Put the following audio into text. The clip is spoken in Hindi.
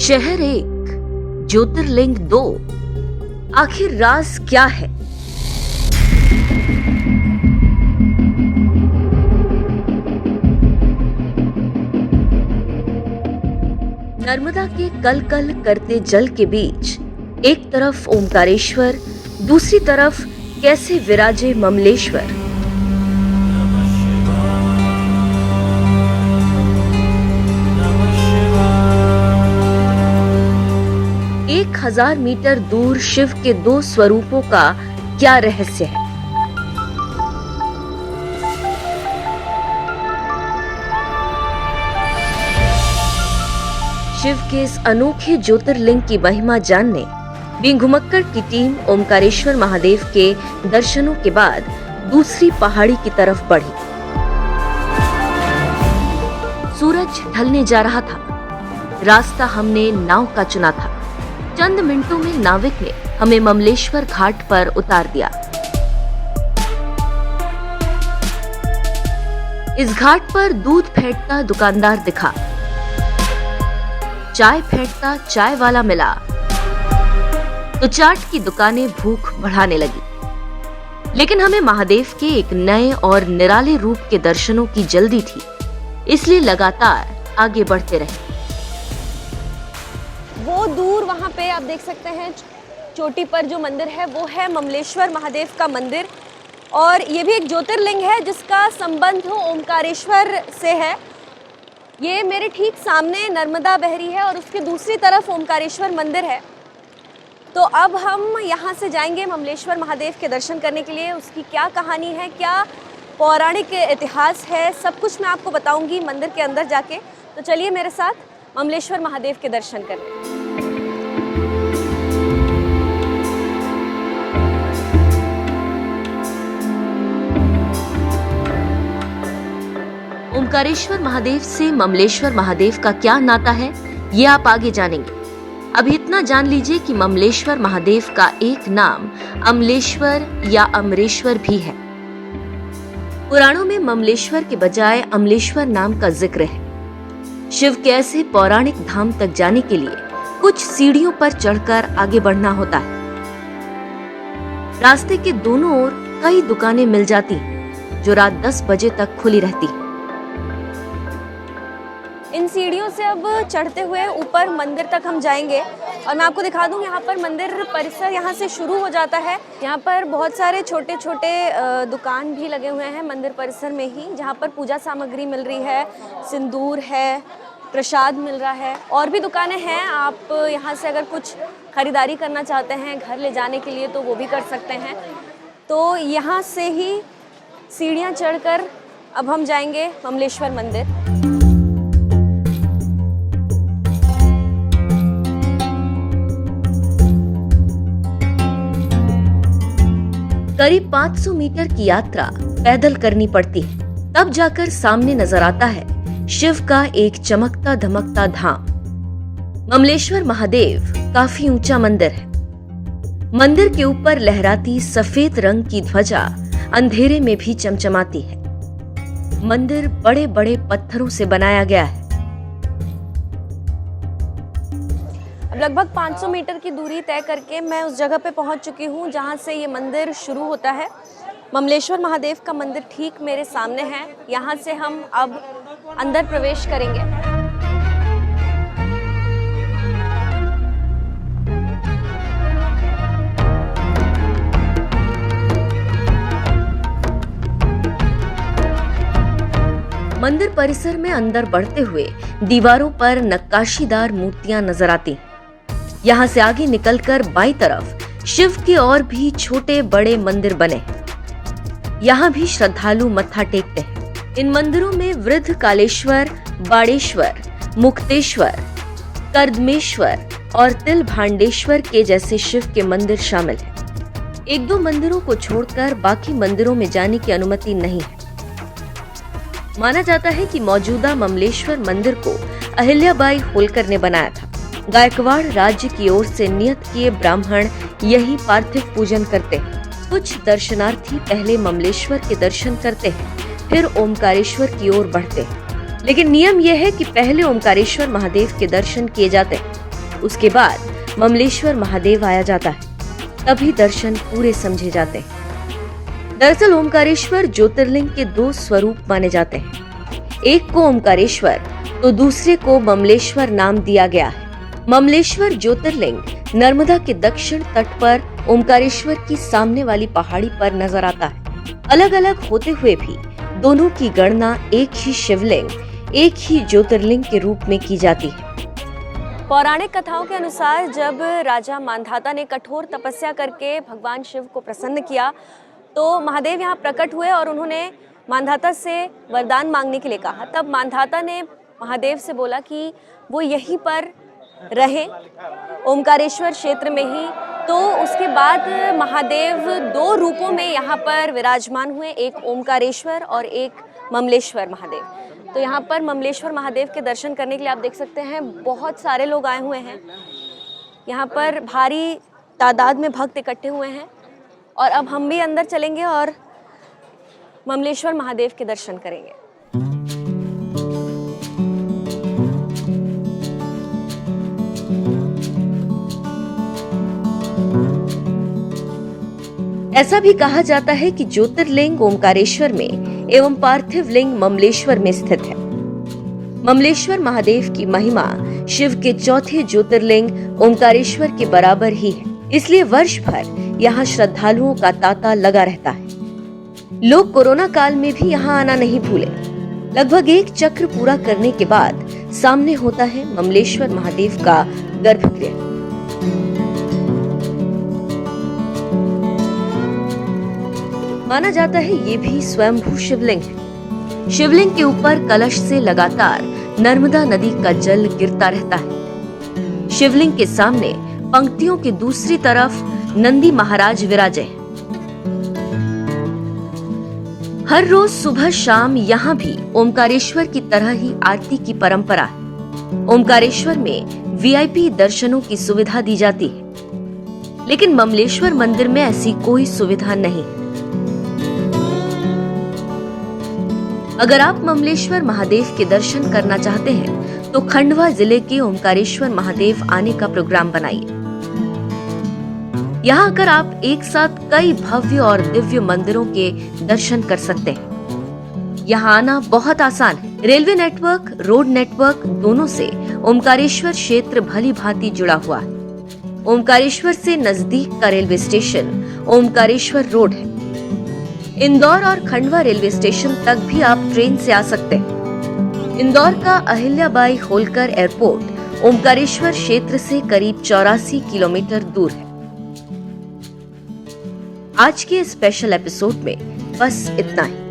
शहर एक, ज्योतिर्लिंग दो, आखिर राज क्या है? नर्मदा के कल कल करते जल के बीच एक तरफ ओमकारेश्वर, दूसरी तरफ कैसे विराजे ममलेश्वर। 1000 मीटर दूर शिव के दो स्वरूपों का क्या रहस्य है? शिव के इस अनोखे ज्योतिर्लिंग की महिमा जानने बीइंग घुमक्कड़ की टीम ओमकारेश्वर महादेव के दर्शनों के बाद दूसरी पहाड़ी की तरफ बढ़ी। सूरज ढलने जा रहा था। रास्ता हमने नाव का चुना था। चंद मिनटों में नाविक ने हमें ममलेश्वर घाट पर उतार दिया। इस घाट पर दूध फेंटता दुकानदार दिखा, चाय फेंटता चाय वाला मिला, तो चाट की दुकानें भूख बढ़ाने लगी। लेकिन हमें महादेव के एक नए और निराले रूप के दर्शनों की जल्दी थी, इसलिए लगातार आगे बढ़ते रहे। वो दूर वहाँ पे आप देख सकते हैं चोटी पर जो मंदिर है वो है ममलेश्वर महादेव का मंदिर, और ये भी एक ज्योतिर्लिंग है जिसका संबंध ओमकारेश्वर से है। ये मेरे ठीक सामने नर्मदा बह रही है और उसके दूसरी तरफ ओमकारेश्वर मंदिर है। तो अब हम यहाँ से जाएंगे ममलेश्वर महादेव के दर्शन करने के लिए। उसकी क्या कहानी है, क्या पौराणिक इतिहास है, सब कुछ मैं आपको बताऊंगी मंदिर के अंदर जाके। तो चलिए मेरे साथ ममलेश्वर महादेव के दर्शन करने। ओमकारेश्वर महादेव से ममलेश्वर महादेव का क्या नाता है, ये आप आगे जानेंगे। अभी इतना जान लीजिए कि ममलेश्वर महादेव का एक नाम अमलेश्वर या अमरेश्वर भी है। पुराणों में ममलेश्वर के बजाय अमलेश्वर नाम का जिक्र है। शिव के ऐसे पौराणिक धाम तक जाने के लिए कुछ सीढ़ियों पर चढ़कर आगे बढ़ना होता है। रास्ते के दोनों ओर कई दुकानें मिल जाती हैं, जो रात 10 बजे तक खुली रहती हैं। इन सीढ़ियों से अब चढ़ते हुए ऊपर मंदिर तक हम जाएंगे, और मैं आपको दिखा दूं यहाँ पर मंदिर परिसर यहाँ से शुरू हो जाता है। यहाँ पर बहुत सारे छोटे छोटे दुकान भी लगे हुए हैं मंदिर परिसर में ही, जहाँ पर पूजा सामग्री मिल रही है, सिंदूर है, प्रसाद मिल रहा है, और भी दुकानें हैं। आप यहाँ से अगर कुछ खरीदारी करना चाहते हैं घर ले जाने के लिए तो वो भी कर सकते हैं। तो यहाँ से ही सीढ़ियाँ चढ़कर अब हम जाएंगे ममलेश्वर मंदिर। करीब 500 मीटर की यात्रा पैदल करनी पड़ती है, तब जाकर सामने नजर आता है शिव का एक चमकता धमकता धाम। ममलेश्वर महादेव काफी ऊंचा मंदिर है। मंदिर के ऊपर लहराती सफेद रंग की ध्वजा अंधेरे में भी चमचमाती है। मंदिर बड़े बड़े पत्थरों से बनाया गया है। लगभग 500 मीटर की दूरी तय करके मैं उस जगह पे पहुंच चुकी हूं जहां से ये मंदिर शुरू होता है। ममलेश्वर महादेव का मंदिर ठीक मेरे सामने है। यहां से हम अब अंदर प्रवेश करेंगे। मंदिर परिसर में अंदर बढ़ते हुए दीवारों पर नक्काशीदार मूर्तियां नजर आती हैं। यहाँ से आगे निकलकर बाईं तरफ शिव के और भी छोटे बड़े मंदिर बने हैं। यहाँ भी श्रद्धालु मत्था टेकते हैं। इन मंदिरों में वृद्ध कालेश्वर, बाड़ेश्वर, मुक्तेश्वर, कर्दमेश्वर और तिल भांडेश्वर के जैसे शिव के मंदिर शामिल हैं। 1-2 मंदिरों को छोड़कर बाकी मंदिरों में जाने की अनुमति नहीं है। माना जाता है कि मौजूदा ममलेश्वर मंदिर को अहिल्याबाई होलकर ने बनाया था। गायकवाड़ राज्य की ओर से नियत किए ब्राह्मण यही पार्थिव पूजन करते हैं। कुछ दर्शनार्थी पहले ममलेश्वर के दर्शन करते हैं, फिर ओमकारेश्वर की ओर बढ़ते हैं। लेकिन नियम यह है कि पहले ओमकारेश्वर महादेव के दर्शन किए जाते हैं, उसके बाद ममलेश्वर महादेव आया जाता है, तभी दर्शन पूरे समझे जाते हैं। दरअसल ओमकारेश्वर ज्योतिर्लिंग के दो स्वरूप माने जाते हैं। एक को ओमकारेश्वर तो दूसरे को ममलेश्वर नाम दिया गया है। ममलेश्वर ज्योतिर्लिंग नर्मदा के दक्षिण तट पर ओमकारेश्वर की सामने वाली पहाड़ी पर नजर आता है। अलग अलग होते हुए भी दोनों की गणना एक ही शिवलिंग, एक ही ज्योतिर्लिंग के रूप में की जाती है। पौराणिक कथाओं के अनुसार जब राजा मांधाता ने कठोर तपस्या करके भगवान शिव को प्रसन्न किया तो महादेव यहाँ प्रकट हुए और उन्होंने मांधाता से वरदान मांगने के लिए कहा। तब मांधाता ने महादेव से बोला कि वो यहीं पर रहे, ओमकारेश्वर क्षेत्र में ही। तो उसके बाद महादेव दो रूपों में यहाँ पर विराजमान हुए, एक ओमकारेश्वर और एक ममलेश्वर महादेव। तो यहाँ पर ममलेश्वर महादेव के दर्शन करने के लिए आप देख सकते हैं बहुत सारे लोग आए हुए हैं। यहाँ पर भारी तादाद में भक्त इकट्ठे हुए हैं और अब हम भी अंदर चलेंगे और ममलेश्वर महादेव के दर्शन करेंगे। ऐसा भी कहा जाता है कि ज्योतिर्लिंग ओमकारेश्वर में एवं पार्थिव लिंग ममलेश्वर में स्थित है। ममलेश्वर महादेव की महिमा शिव के चौथे ज्योतिर्लिंग ओमकारेश्वर के बराबर ही है, इसलिए वर्ष भर यहाँ श्रद्धालुओं का तांता लगा रहता है। लोग कोरोना काल में भी यहाँ आना नहीं भूले। लगभग एक चक्र पूरा करने के बाद सामने होता है ममलेश्वर महादेव का गर्भगृह। माना जाता है ये भी स्वयंभू शिवलिंग है। शिवलिंग के ऊपर कलश से लगातार नर्मदा नदी का जल गिरता रहता है। शिवलिंग के सामने पंक्तियों के दूसरी तरफ नंदी महाराज विराजे हैं। हर रोज सुबह शाम यहाँ भी ओमकारेश्वर की तरह ही आरती की परंपरा है। ओमकारेश्वर में वीआईपी दर्शनों की सुविधा दी जाती है, लेकिन ममलेश्वर मंदिर में ऐसी कोई सुविधा नहीं। अगर आप ममलेश्वर महादेव के दर्शन करना चाहते हैं तो खंडवा जिले के ओमकारेश्वर महादेव आने का प्रोग्राम बनाइए। यहाँ आकर आप एक साथ कई भव्य और दिव्य मंदिरों के दर्शन कर सकते हैं। यहाँ आना बहुत आसान है। रेलवे नेटवर्क, रोड नेटवर्क दोनों से ओमकारेश्वर क्षेत्र भली भांति जुड़ा हुआ है। ओमकारेश्वर से नजदीक का रेलवे स्टेशन ओमकारेश्वर रोड है। इंदौर और खंडवा रेलवे स्टेशन तक भी आप ट्रेन से आ सकते हैं। इंदौर का अहिल्याबाई होलकर एयरपोर्ट ओमकारेश्वर क्षेत्र से करीब 84 किलोमीटर दूर है। आज के स्पेशल एपिसोड में बस इतना ही।